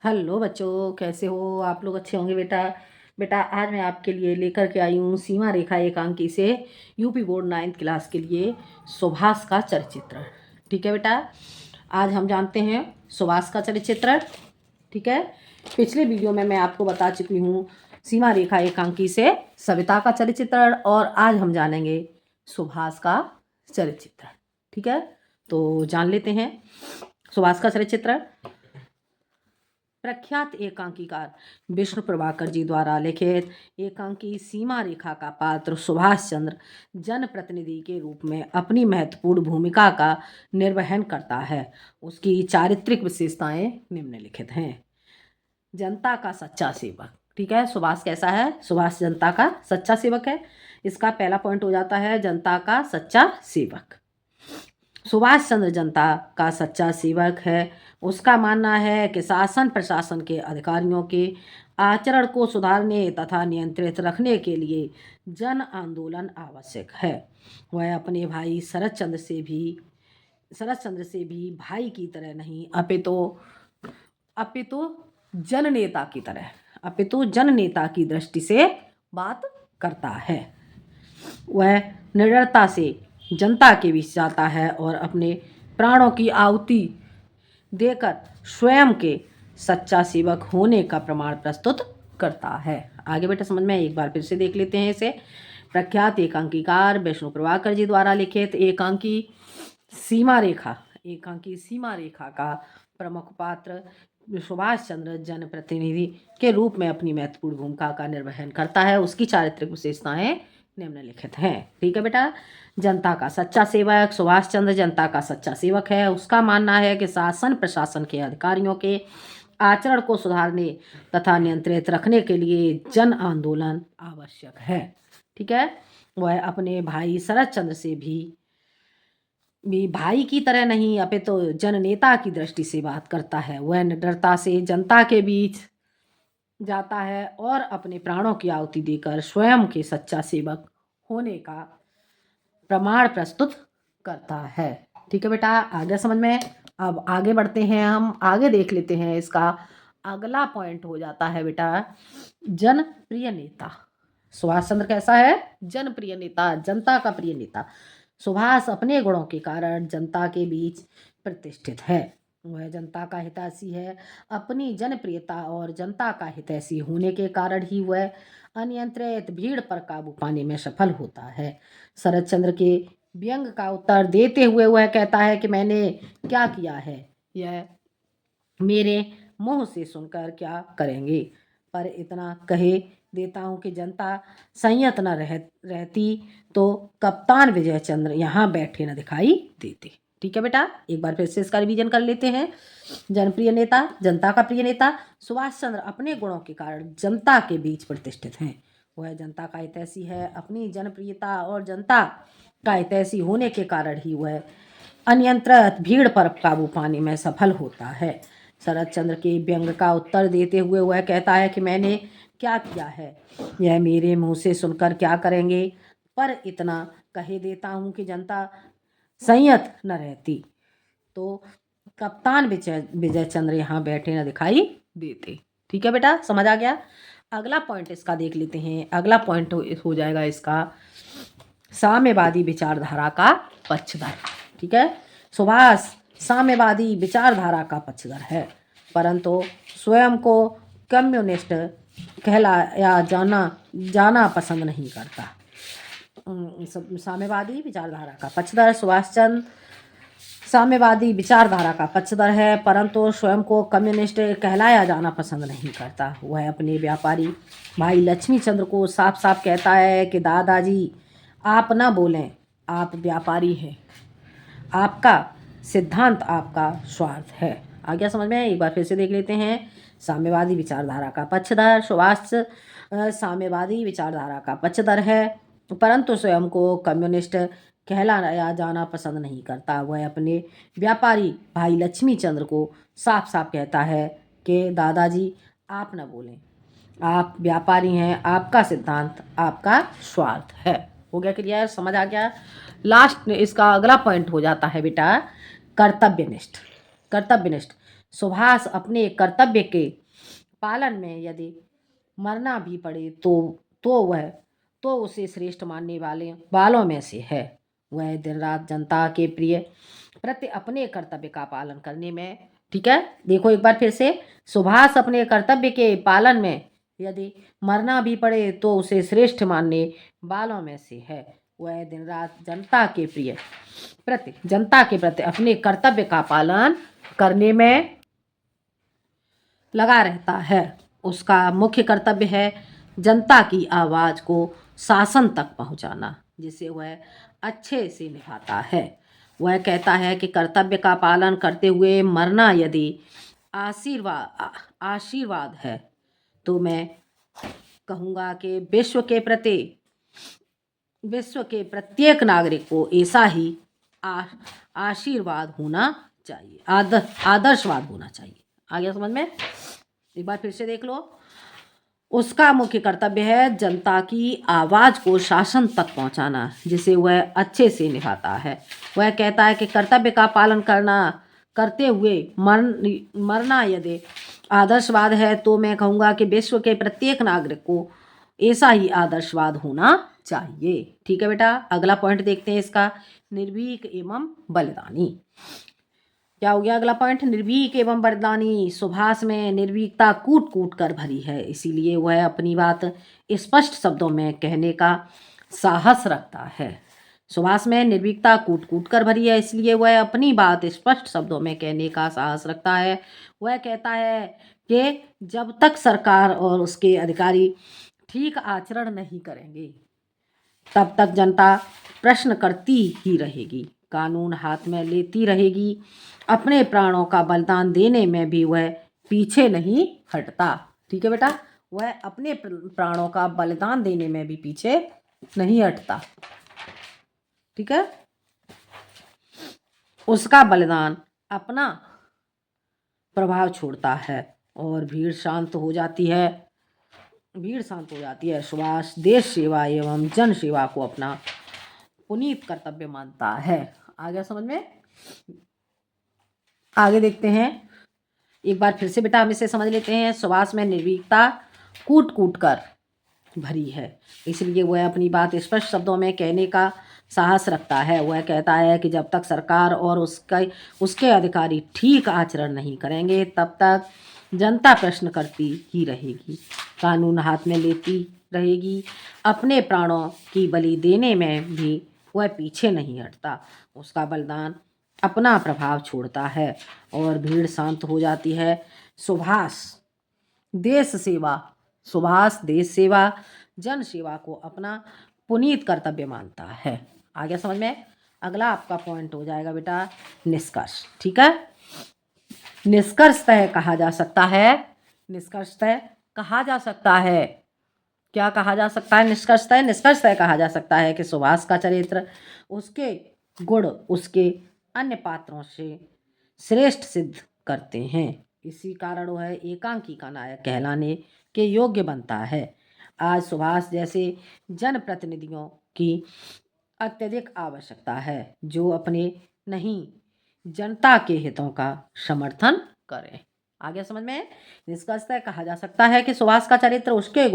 Hello बच्चों, कैसे हो आप लोग? अच्छे होंगे बेटा। बेटा आज मैं आपके लिए लेकर के आई हूँ सीमा रेखा एकांकी से यूपी बोर्ड 9th क्लास के लिए सुभाष का चरित्र। ठीक है बेटा, आज हम जानते हैं सुभाष का चरित्र। ठीक है, पिछले वीडियो में मैं आपको बता चुकी हूँ सीमा रेखा एकांकी से सविता का चरित्र, और आज हम जानेंगे सुभाष का चरित्र। ठीक है, तो जान लेते हैं सुभाष का चरित्र। प्रख्यात एकांकीकार विष्णु प्रभाकर जी द्वारा लिखित एकांकी सीमा रेखा का पात्र सुभाष चंद्र जनप्रतिनिधि के रूप में अपनी महत्वपूर्ण भूमिका का निर्वहन करता है। उसकी चारित्रिक विशेषताएं निम्नलिखित हैं। जनता का सच्चा सेवक। ठीक है, सुभाष कैसा है? सुभाष जनता का सच्चा सेवक है। इसका पहला पॉइंट हो जाता है जनता का सच्चा सेवक। सुभाष चंद्र जनता का सच्चा सेवक है। उसका मानना है कि शासन प्रशासन के अधिकारियों के आचरण को सुधारने तथा नियंत्रित रखने के लिए जन आंदोलन आवश्यक है। वह अपने भाई शरद चंद्र से भी भाई की तरह नहीं, अपितु जननेता की दृष्टि से बात करता है। वह निडरता से जनता के बीच जाता है और अपने प्राणों की आहुति देकर स्वयं के सच्चा सेवक होने का प्रमाण प्रस्तुत करता है। आगे बेटा समझ में एक बार फिर से देख लेते हैं इसे। प्रख्यात एकांकीकार विष्णु प्रभाकर जी द्वारा लिखित एकांकी सीमा रेखा का प्रमुख पात्र सुभाष चंद्र जनप्रतिनिधि के रूप में अपनी महत्वपूर्ण भूमिका का निर्वहन करता है। उसकी चारित्रिक विशेषताएं निम्नलिखित हैं। ठीक है बेटा, जनता का सच्चा सेवक। सुभाष चंद्र जनता का सच्चा सेवक है। उसका मानना है कि शासन प्रशासन के अधिकारियों के आचरण को सुधारने तथा नियंत्रित रखने के लिए जन आंदोलन आवश्यक है। ठीक है, वह अपने भाई शरद चंद्र से भी भाई की तरह नहीं, अपितु जननेता की दृष्टि से बात करता है। वह निडरता से जनता के बीच जाता है और अपने प्राणों की आहुति देकर स्वयं के सच्चा सेवक होने का प्रमाण प्रस्तुत करता है। ठीक है बेटा, आगे समझ में। अब आगे बढ़ते हैं, हम आगे देख लेते हैं। इसका अगला पॉइंट हो जाता है बेटा जनप्रिय नेता। सुभाष चंद्र कैसा है? जनप्रिय नेता, जनता का प्रिय नेता। सुभाष अपने गुणों के कारण जनता के बीच प्रतिष्ठित है। वह जनता का हितैषी है। अपनी जनप्रियता और जनता का हितैषी होने के कारण ही वह अनियंत्रित भीड़ पर काबू पाने में सफल होता है। शरद चंद्र के व्यंग का उत्तर देते हुए वह कहता है कि मैंने क्या किया है, यह मेरे मुंह से सुनकर क्या करेंगे, पर इतना कहे देता हूँ कि जनता संयत न रहती तो कप्तान विजय चंद्र यहाँ बैठे न दिखाई देते। ठीक है बेटा, एक बार फिर से इसका रिवीजन कर लेते हैं। जनप्रिय नेता, जनता का प्रिय नेता। सुभाष चंद्र अपने गुणों के कारण जनता के बीच प्रतिष्ठित हैं। वह जनता का हितैषी है। अपनी जनप्रियता और जनता का हितैषी होने के कारण ही वह अनियंत्रित भीड़ पर काबू पाने में सफल होता है। शरद चंद्र के व्यंग का उत्तर देते हुए वह कहता है कि मैंने क्या किया है, यह मेरे मुंह से सुनकर क्या करेंगे, पर इतना कहे देता हूँ कि जनता संयत न रहती तो कप्तान विजय चंद्र यहाँ बैठे न दिखाई देते। ठीक है बेटा, समझ आ गया। अगला पॉइंट इसका देख लेते हैं। अगला पॉइंट हो जाएगा इसका साम्यवादी विचारधारा का पक्षधर। ठीक है, सुभाष साम्यवादी विचारधारा का पक्षधर है, परंतु स्वयं को कम्युनिस्ट कहलाया जाना पसंद नहीं करता। साम्यवादी विचारधारा का पक्षधर सुभाष चंद्र साम्यवादी विचारधारा का पक्षधर है, परंतु स्वयं को कम्युनिस्ट कहलाया जाना पसंद नहीं करता। वह अपने व्यापारी भाई लक्ष्मी चंद्र को साफ साफ कहता है कि दादाजी आप ना बोलें, आप व्यापारी हैं, आपका सिद्धांत आपका स्वार्थ है। आ गया समझ में? एक बार फिर से देख लेते हैं। साम्यवादी विचारधारा का पक्षधर सुभाष साम्यवादी विचारधारा का पक्षधर है, परंतु स्वयं को कम्युनिस्ट कहलाया जाना पसंद नहीं करता। वह अपने व्यापारी भाई लक्ष्मी चंद्र को साफ साफ कहता है कि दादाजी आप न बोलें, आप व्यापारी हैं, आपका सिद्धांत आपका स्वार्थ है। हो गया क्लियर? समझ आ गया। लास्ट इसका अगला पॉइंट हो जाता है बेटा कर्तव्यनिष्ठ। सुभाष अपने कर्तव्य के पालन में यदि मरना भी पड़े तो उसे श्रेष्ठ मानने वालों में से है। वह दिन रात जनता के प्रिय प्रति अपने कर्तव्य का पालन करने में, ठीक है, देखो एक बार फिर से, सुभाष अपने कर्तव्य के पालन में यदि मरना भी पड़े तो उसे श्रेष्ठ मानने वालों में से है। वह दिन रात जनता के प्रति अपने कर्तव्य का पालन करने में लगा रहता है। उसका मुख्य कर्तव्य है जनता की आवाज़ को शासन तक पहुंचाना, जिसे वह अच्छे से निभाता है। वह कहता है कि कर्तव्य का पालन करते हुए मरना यदि आशीर्वाद है तो मैं कहूँगा कि विश्व के प्रत्येक नागरिक को ऐसा ही आशीर्वाद होना चाहिए, आदर्शवाद होना चाहिए। आ गया समझ में? एक बार फिर से देख लो। उसका मुख्य कर्तव्य है जनता की आवाज़ को शासन तक पहुंचाना, जिसे वह अच्छे से निभाता है। वह कहता है कि कर्तव्य का पालन करते हुए मरना यदि आदर्शवाद है तो मैं कहूँगा कि विश्व के प्रत्येक नागरिक को ऐसा ही आदर्शवाद होना चाहिए। ठीक है बेटा, अगला पॉइंट देखते हैं इसका, निर्भीक एवं बलिदानी। क्या हो गया अगला पॉइंट? निर्भीक एवं बलिदानी। सुभाष में निर्भीकता कूट कूट कर भरी है, इसीलिए वह अपनी बात स्पष्ट शब्दों में कहने का साहस रखता है। सुभाष में निर्भीकता कूट कूट कर भरी है, इसलिए वह अपनी बात स्पष्ट शब्दों में कहने का साहस रखता है। वह कहता है कि जब तक सरकार और उसके अधिकारी ठीक आचरण नहीं करेंगे तब तक जनता प्रश्न करती ही रहेगी, कानून हाथ में लेती रहेगी। अपने प्राणों का बलिदान देने में भी वह पीछे नहीं हटता। ठीक है बेटा, वह अपने प्राणों का बलिदान देने में भी पीछे नहीं हटता। ठीक है, उसका बलिदान अपना प्रभाव छोड़ता है और भीड़ शांत हो जाती है। सुभाष देश सेवा एवं जन सेवा को अपना पुनीत कर्तव्य मानता है। आ गया समझ में? आगे देखते हैं एक बार फिर से बेटा, हम इसे समझ लेते हैं। सुभाष में निर्भीकता कूट कूट कर भरी है, इसलिए वह अपनी बात स्पष्ट शब्दों में कहने का साहस रखता है। वह कहता है कि जब तक सरकार और उसके अधिकारी ठीक आचरण नहीं करेंगे तब तक जनता प्रश्न करती ही रहेगी, कानून हाथ में लेती रहेगी। अपने प्राणों की बलि देने में भी वह पीछे नहीं हटता। उसका बलिदान अपना प्रभाव छोड़ता है और भीड़ शांत हो जाती है। सुभाष देश सेवा जन सेवा को अपना पुनीत कर्तव्य मानता है। आगे समझ में? अगला आपका पॉइंट हो जाएगा बेटा निष्कर्ष। ठीक है, निष्कर्षतः कहा जा सकता है क्या कहा जा सकता है? निष्कर्षतः कहा जा सकता है कि सुभाष का चरित्र, उसके गुण उसके अन्य पात्रों से श्रेष्ठ सिद्ध करते हैं। इसी कारण वह एकांकी का नायक कहलाने के योग्य बनता है। आज सुभाष जैसे जनप्रतिनिधियों की अत्यधिक आवश्यकता है जो अपने नहीं जनता के हितों का समर्थन करें। आगे समझ में? निष्कर्षतः कहा जा सकता है कि सुभाष का चरित्र, उसके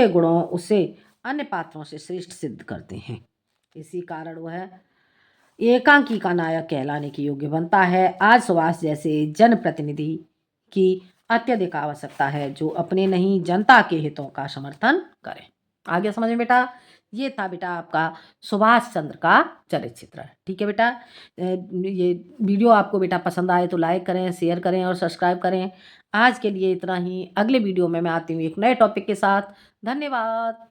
गुणों उसे अन्य पात्रों से श्रेष्ठ सिद्ध करते हैं। इसी कारण वह एकांकी का नायक कहलाने के योग्य बनता है। आज सुभाष जैसे जनप्रतिनिधि की अत्यधिक आवश्यकता है जो अपने नहीं जनता के हितों का समर्थन करें। आगे समझ में बेटा? ये था बेटा आपका सुभाष चंद्र का चरित्र। ठीक है बेटा, ये वीडियो आपको बेटा पसंद आए तो लाइक करें, शेयर करें और सब्सक्राइब करें। आज के लिए इतना ही। अगले वीडियो में मैं आती हूँ एक नए टॉपिक के साथ। धन्यवाद।